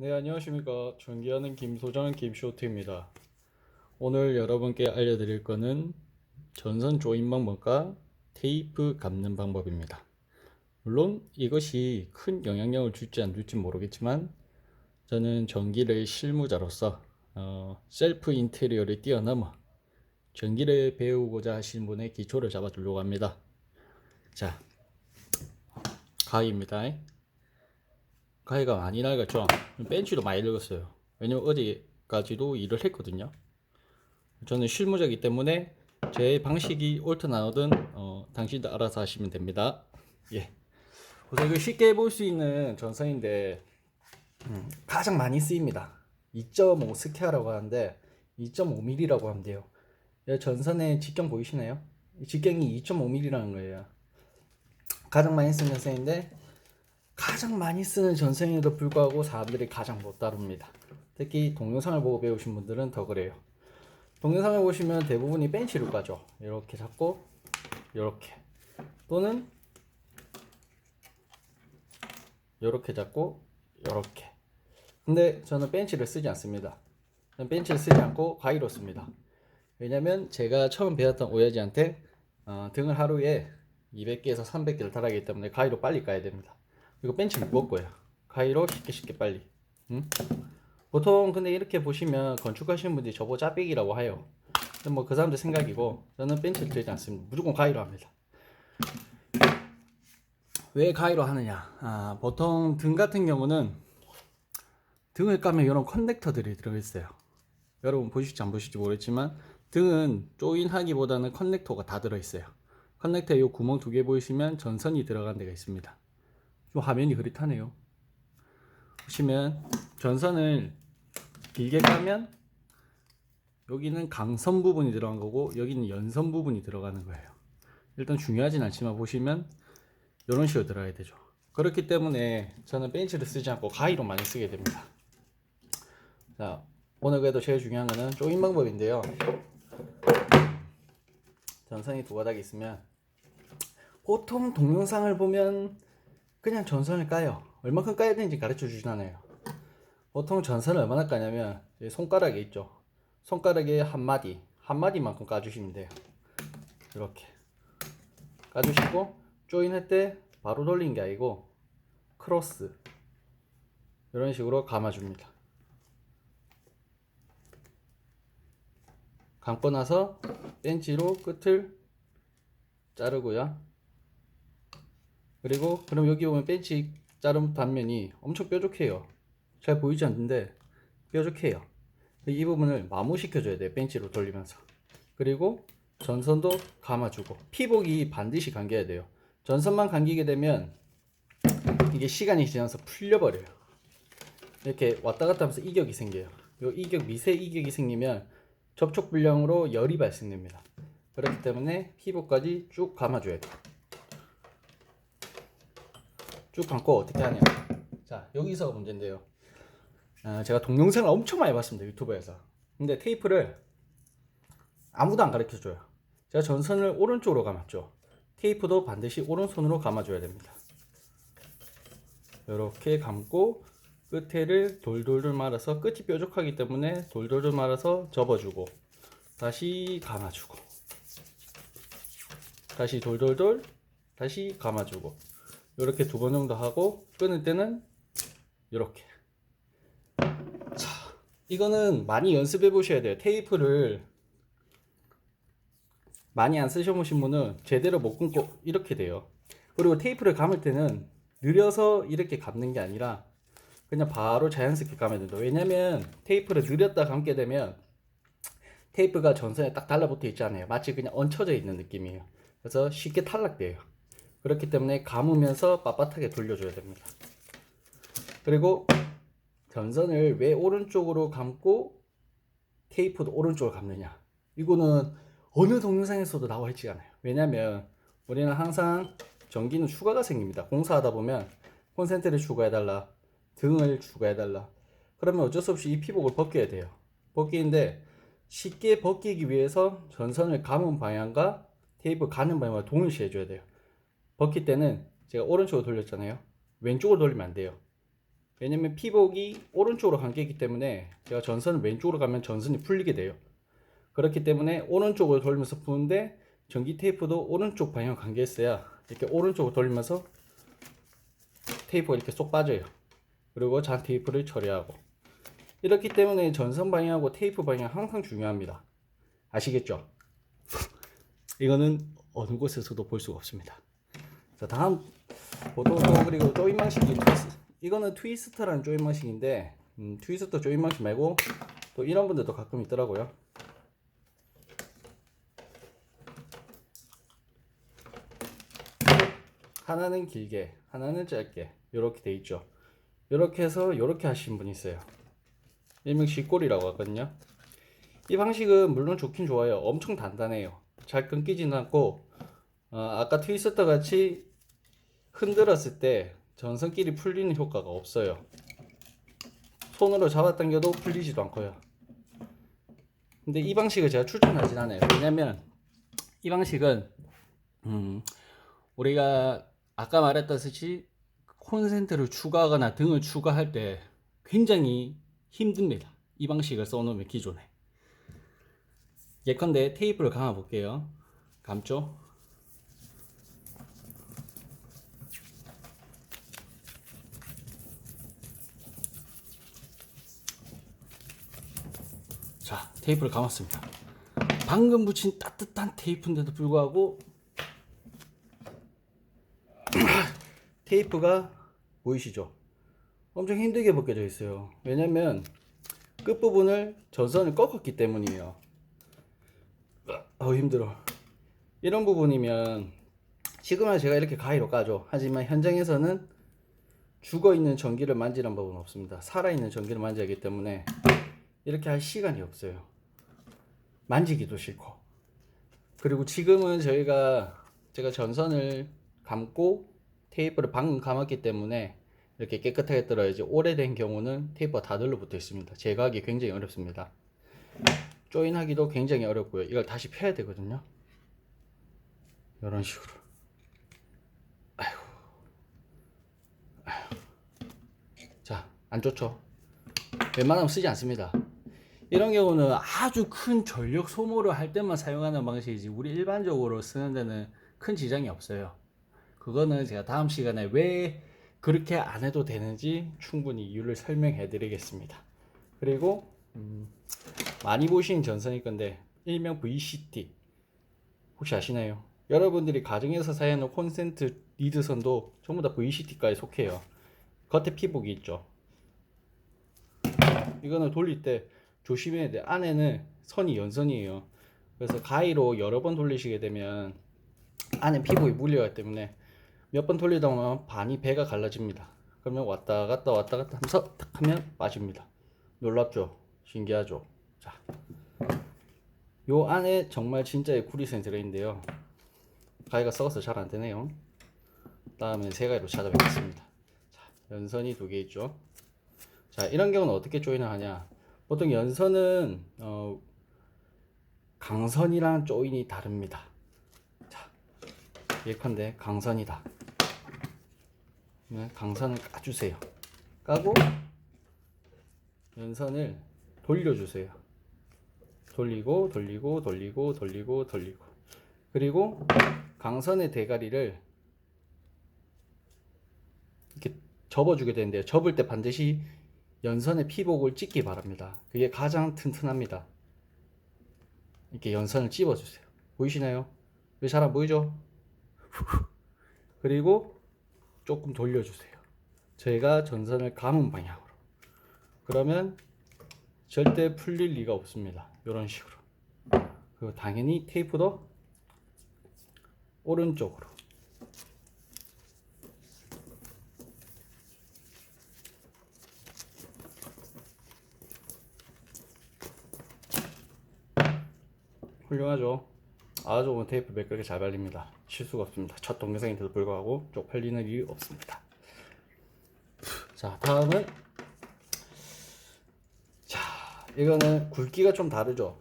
네, 안녕하십니까. 존경하는 김소장 김쇼트입니다. 오늘 여러분께 알려드릴 거는 전선 조인 방법과 테이프 감는 방법입니다. 물론 이것이 큰 영향력을 줄지 안 줄지 모르겠지만 저는 전기를 실무자로서 셀프 인테리어를 뛰어넘어 전기를 배우고자 하시는 분의 기초를 잡아주려고 합니다. 자, 가위입니다. 가위가 많이 낡았죠. 벤치도 많이 늙었어요. 왜냐면 어제까지도 일을 했거든요. 저는 실무자이기 때문에 제 방식이 옳든 안 옳든 당신도 알아서 하시면 됩니다. 예. 우선 이거 쉽게 볼 수 있는 전선인데 가장 많이 쓰입니다. 2.5 스퀘어라고 하는데 2.5mm라고 하면 돼요. 전선의 직경 보이시나요? 직경이 2.5mm라는 거예요. 가장 많이 쓰는 전선인데 가장 많이 쓰는 전선에도 불구하고 사람들이 가장 못 다룹니다. 특히 동영상을 보고 배우신 분들은 더 그래요. 동영상을 보시면 대부분이 벤치를 까죠. 이렇게 잡고 이렇게, 또는 이렇게 잡고 이렇게. 근데 저는 벤치를 쓰지 않습니다. 저는 벤치를 쓰지 않고 가위로 씁니다. 왜냐면 제가 처음 배웠던 오야지한테 등을 하루에 200개에서 300개를 달아기 때문에 가위로 빨리 까야 됩니다. 그리고 벤치는 무겁고요. 가위로 쉽게 빨리. 보통 근데 이렇게 보시면 건축하시는 분들이 저보고 짜배기라고 해요. 뭐 그 사람들 생각이고, 저는 벤치를 들지 않습니다. 무조건 가위로 합니다. 왜 가위로 하느냐? 보통 등 같은 경우는 등을 까면 이런 커넥터들이 들어있어요. 여러분 보실지 안 보실지 모르겠지만 등은 조인하기보다는 커넥터가 다 들어있어요. 커넥터에 이 구멍 2개 보이시면 전선이 들어간 데가 있습니다. 좀 화면이 흐릿하네요. 보시면 전선을 길게 까면 여기는 강선 부분이 들어간 거고 여기는 연선 부분이 들어가는 거예요. 일단 중요하진 않지만 보시면 이런 식으로 들어가야 되죠. 그렇기 때문에 저는 벤치를 쓰지 않고 가위로 많이 쓰게 됩니다. 자, 오늘 그래도 제일 중요한 거는 조인 방법인데요. 전선이 두 가닥이 있으면 보통 동영상을 보면 그냥 전선을 까요. 얼마큼 까야 되는지 가르쳐 주진 않아요. 보통 전선을 얼마나 까냐면 손가락에 있죠. 손가락에 한 마디만큼 까주시면 돼요. 이렇게 까주시고, 조인할 때 바로 돌리는 게 아니고 크로스 이런 식으로 감아줍니다. 감고 나서 벤치로 끝을 자르고요. 그리고 그럼 여기 보면 벤치 자른 단면이 엄청 뾰족해요. 잘 보이지 않는데 뾰족해요. 이 부분을 마모시켜 줘야 돼요. 벤치로 돌리면서. 그리고 전선도 감아주고, 피복이 반드시 감겨야 돼요. 전선만 감기게 되면 이게 시간이 지나서 풀려버려요. 이렇게 왔다 갔다 하면서 이격이 생겨요. 미세 이격이 생기면 접촉 불량으로 열이 발생됩니다. 그렇기 때문에 피복까지 쭉 감아줘야 돼요. 쭉 감고 어떻게 하냐. 자, 여기서 문제인데요. 제가 동영상을 엄청 많이 봤습니다. 유튜브에서. 근데 테이프를 아무도 안 가르쳐 줘요. 제가 전선을 오른쪽으로 감았죠. 테이프도 반드시 오른손으로 감아줘야 됩니다. 이렇게 감고 끝에를 돌돌돌 말아서, 끝이 뾰족하기 때문에 돌돌돌 말아서 접어주고, 다시 감아주고, 다시 돌돌돌, 다시 감아주고, 이렇게 2번 정도 하고, 끊을 때는 이렇게. 자, 이거는 많이 연습해 보셔야 돼요. 테이프를 많이 안 쓰셔보신 분은 제대로 못 끊고 이렇게 돼요. 그리고 테이프를 감을 때는 느려서 이렇게 감는 게 아니라 그냥 바로 자연스럽게 감아야 된다. 왜냐면 테이프를 느렸다 감게 되면 테이프가 전선에 딱 달라붙어 있잖아요. 마치 그냥 얹혀져 있는 느낌이에요. 그래서 쉽게 탈락돼요. 그렇기 때문에 감으면서 빳빳하게 돌려줘야 됩니다. 그리고 전선을 왜 오른쪽으로 감고 테이프도 오른쪽으로 감느냐, 이거는 어느 동영상에서도 나와 있지 않아요. 왜냐면 우리는 항상 전기는 추가가 생깁니다. 공사하다 보면 콘센트를 추가해달라, 등을 추가해달라, 그러면 어쩔 수 없이 이 피복을 벗겨야 돼요. 벗기는데 쉽게 벗기기 위해서 전선을 감은 방향과 테이프 가는 방향을 동일시 해줘야 돼요. 벗길 때는 제가 오른쪽으로 돌렸잖아요. 왼쪽으로 돌리면 안 돼요. 왜냐면 피복이 오른쪽으로 감겨있기 때문에 제가 전선을 왼쪽으로 가면 전선이 풀리게 돼요. 그렇기 때문에 오른쪽으로 돌리면서 푸는데 전기 테이프도 오른쪽 방향 감겨 있어야 이렇게 오른쪽으로 돌리면서 테이프가 이렇게 쏙 빠져요. 그리고 잔 테이프를 처리하고, 이렇기 때문에 전선 방향하고 테이프 방향 항상 중요합니다. 아시겠죠? 이거는 어느 곳에서도 볼 수가 없습니다. 자, 다음 보통 그리고 조인 방식이 이거는 트위스터라는 조인 방식인데 트위스터 조인 방식 말고 또 이런 분들도 가끔 있더라고요. 하나는 길게, 하나는 짧게 이렇게 돼 있죠. 이렇게 해서 이렇게 하시는 분이 있어요. 일명 쥐꼬리라고 하거든요. 이 방식은 물론 좋긴 좋아요. 엄청 단단해요. 잘 끊기지는 않고 아까 트위스터 같이 흔들었을 때 전선끼리 풀리는 효과가 없어요. 손으로 잡아당겨도 풀리지도 않고요. 근데 이 방식을 제가 추천하진 않아요. 왜냐면 이 방식은 우리가 아까 말했다시피 콘센트를 추가하거나 등을 추가할 때 굉장히 힘듭니다. 이 방식을 써놓으면 기존에. 예컨대 테이프를 감아 볼게요. 감죠? 자, 테이프를 감았습니다. 방금 붙인 따뜻한 테이프인데도 불구하고 테이프가 보이시죠? 엄청 힘들게 벗겨져 있어요. 왜냐면 끝부분을 전선을 꺾었기 때문이에요. 힘들어. 이런 부분이면 지금은 제가 이렇게 가위로 까죠. 하지만 현장에서는 죽어있는 전기를 만지는 법은 없습니다. 살아있는 전기를 만져야 하기 때문에 이렇게 할 시간이 없어요. 만지기도 싫고. 그리고 지금은 제가 전선을 감고 테이프를 방금 감았기 때문에 이렇게 깨끗하게 들어야지, 오래된 경우는 테이프가 다 들러붙어 있습니다. 제거하기 굉장히 어렵습니다. 조인하기도 굉장히 어렵고요. 이걸 다시 펴야 되거든요. 이런 식으로. 아이고. 자, 안 좋죠? 웬만하면 쓰지 않습니다. 이런 경우는 아주 큰 전력 소모를 할 때만 사용하는 방식이지 우리 일반적으로 쓰는 데는 큰 지장이 없어요. 그거는 제가 다음 시간에 왜 그렇게 안 해도 되는지 충분히 이유를 설명해 드리겠습니다. 그리고 많이 보신 전선일 건데 일명 VCT 혹시 아시나요? 여러분들이 가정에서 사용하는 콘센트 리드선도 전부 다 VCT과에 속해요. 겉에 피복이 있죠. 이거는 돌릴 때 조심해야 돼. 안에는 선이 연선이에요. 그래서 가위로 여러 번 돌리시게 되면 안에 피복이 물려가기 때문에 몇 번 돌리다 보면 반이 배가 갈라집니다. 그러면 왔다 갔다 하면서 탁 하면 빠집니다. 놀랍죠? 신기하죠? 자, 요 안에 정말 진짜의 구리선이 들어있는데요. 가위가 썩어서 잘 안되네요. 다음엔 세 가위로 찾아뵙겠습니다. 자, 연선이 두 개 있죠. 자, 이런 경우는 어떻게 조인을 하냐? 보통 연선은 강선이랑 조인이 다릅니다. 자, 예컨대 강선이다. 강선을 까주세요. 까고 연선을 돌려주세요. 돌리고 그리고 강선의 대가리를 이렇게 접어주게 되는데요. 접을 때 반드시 연선의 피복을 찍기 바랍니다. 그게 가장 튼튼합니다. 이렇게 연선을 찝어주세요. 보이시나요? 왜 잘 안 보이죠? 그리고 조금 돌려주세요. 제가 전선을 감은 방향으로. 그러면 절대 풀릴 리가 없습니다. 이런 식으로. 그리고 당연히 테이프도 오른쪽으로. 훌륭하죠? 아주 오늘 테이프 매끄럽게 잘 발립니다. 실수가 없습니다. 첫 동영상인데도 불구하고 쪽팔리는 일이 없습니다. 자, 다음은 자, 이거는 굵기가 좀 다르죠?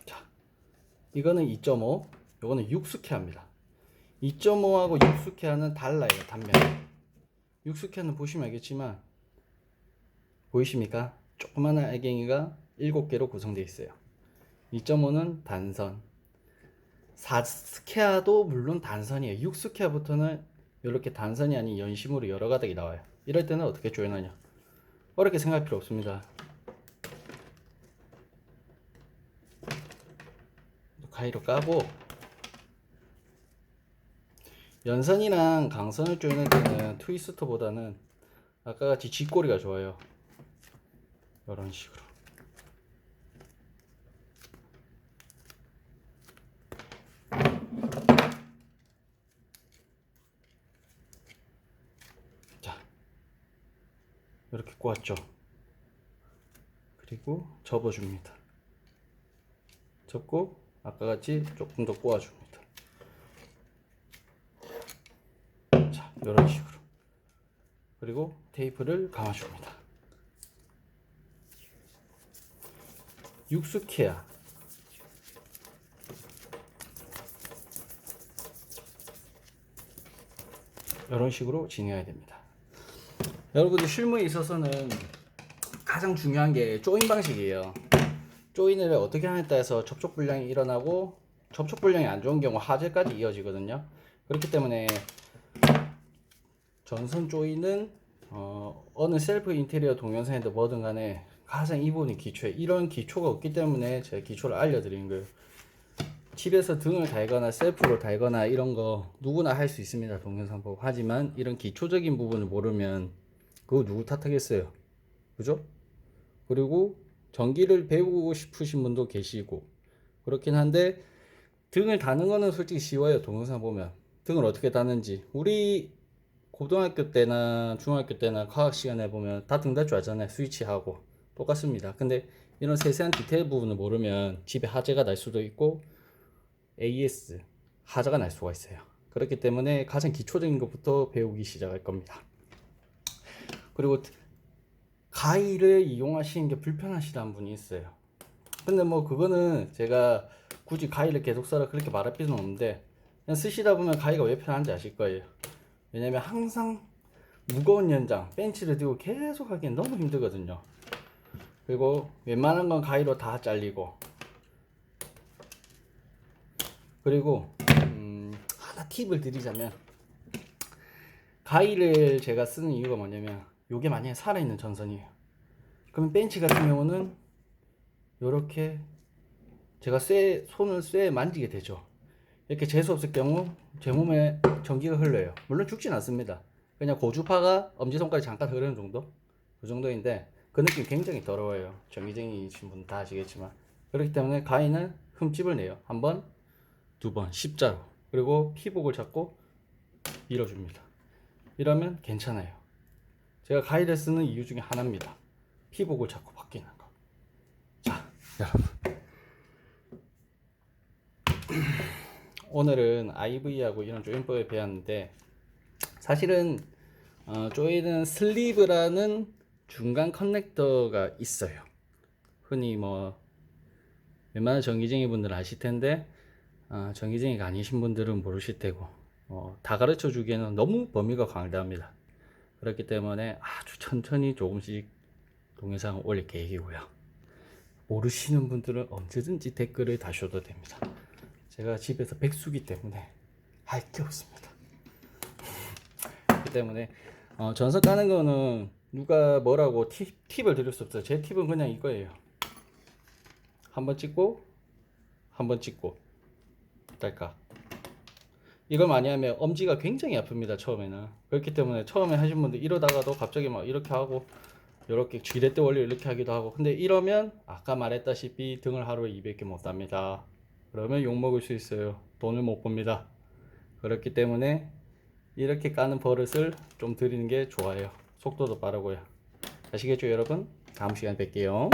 자, 이거는 2.5, 이거는 6스퀘어입니다. 2.5하고 육수캐는 달라요. 단면. 육수캐는 보시면 알겠지만 보이십니까? 조그마한 알갱이가 7개로 구성되어 있어요. 2.5는 단선. 4스케아도 물론 단선이에요. 6스케아부터는 이렇게 단선이 아닌 연심으로 여러 가닥이 나와요. 이럴 때는 어떻게 조연하냐? 어렵게 생각할 필요 없습니다. 가위로 까고, 연선이랑 강선을 조이는 때는 트위스터보다는 아까 같이 쥐꼬리가 좋아요. 이런 식으로. 자, 이렇게 꼬았죠. 그리고 접어줍니다. 접고 아까 같이 조금 더 꼬아줍니다. 자, 이런 식으로. 그리고 테이프를 감아줍니다. 육수케야. 이런 식으로 진행해야 됩니다. 여러분들 실무에 있어서는 가장 중요한 게 조인 방식이에요. 조인을 어떻게 하냐에 따라서 접촉 불량이 일어나고, 접촉 불량이 안 좋은 경우 화재까지 이어지거든요. 그렇기 때문에 전선 조인은 어느 셀프 인테리어 동영상에도 뭐든 간에 가장 이 부분이 기초에, 이런 기초가 없기 때문에 제가 기초를 알려드리는 거예요. 집에서 등을 달거나 셀프로 달거나 이런 거 누구나 할 수 있습니다. 동영상 보고. 하지만 이런 기초적인 부분을 모르면 그거 누구 탓하겠어요? 그죠? 그리고 전기를 배우고 싶으신 분도 계시고 그렇긴 한데, 등을 다는 거는 솔직히 쉬워요. 동영상 보면 등을 어떻게 다는지. 우리 고등학교 때나 중학교 때나 과학 시간에 보면 다 등 달 줄 알잖아요. 스위치하고 똑같습니다. 근데 이런 세세한 디테일 부분을 모르면 집에 화재가 날 수도 있고 AS 하자가 날 수가 있어요. 그렇기 때문에 가장 기초적인 것부터 배우기 시작할 겁니다. 그리고 가위를 이용하시는 게 불편하시다는 분이 있어요. 근데 뭐 그거는 제가 굳이 가위를 계속 써라 그렇게 말할 필요는 없는데, 그냥 쓰시다 보면 가위가 왜 편한지 아실 거예요. 왜냐면 항상 무거운 연장 벤치를 들고 계속 하기엔 너무 힘들거든요. 그리고 웬만한 건 가위로 다 잘리고. 그리고 하나 팁을 드리자면, 가위를 제가 쓰는 이유가 뭐냐면, 요게 만약에 살아있는 전선이에요. 그러면 벤치 같은 경우는 요렇게 제가 손을 쇠에 만지게 되죠. 이렇게 재수 없을 경우 제 몸에 전기가 흘러요. 물론 죽진 않습니다. 그냥 고주파가 엄지손가락에 잠깐 흐르는 정도? 그 정도인데 그 느낌 굉장히 더러워요. 전기쟁이신 분 다 아시겠지만. 그렇기 때문에 가위는 흠집을 내요. 한 번, 두 번, 십자로. 그리고 피복을 잡고 밀어줍니다. 이러면 괜찮아요. 제가 가위를 쓰는 이유 중에 하나입니다. 피복을 잡고 바뀌는 거. 자, 여러분. 오늘은 IV하고 이런 조인법에 배웠는데, 사실은 조이는 슬리브라는 중간 커넥터가 있어요. 흔히 뭐 웬만한 전기쟁이 분들은 아실 텐데, 전기쟁이가 아니신 분들은 모르실 테고, 다 가르쳐 주기에는 너무 범위가 광대합니다. 그렇기 때문에 아주 천천히 조금씩 동영상을 올릴 계획이고요. 모르시는 분들은 언제든지 댓글을 다셔도 됩니다. 제가 집에서 백수기 때문에 할 게 없습니다. 그렇기 때문에 전선 까는 거는 누가 뭐라고 팁을 드릴 수 없어요. 제 팁은 그냥 이거예요. 한번 찍고 한번 찍고 딸깍. 이걸 많이 하면 엄지가 굉장히 아픕니다. 처음에는. 그렇기 때문에 처음에 하신 분들 이러다가도 갑자기 막 이렇게 하고 이렇게 지렛대 원리 이렇게 하기도 하고. 근데 이러면 아까 말했다시피 등을 하루에 200개 못 답니다. 그러면 욕 먹을 수 있어요. 돈을 못 법니다. 그렇기 때문에 이렇게 까는 버릇을 좀 들이는 게 좋아요. 속도도 빠르고요. 아시겠죠 여러분? 다음 시간에 뵐게요.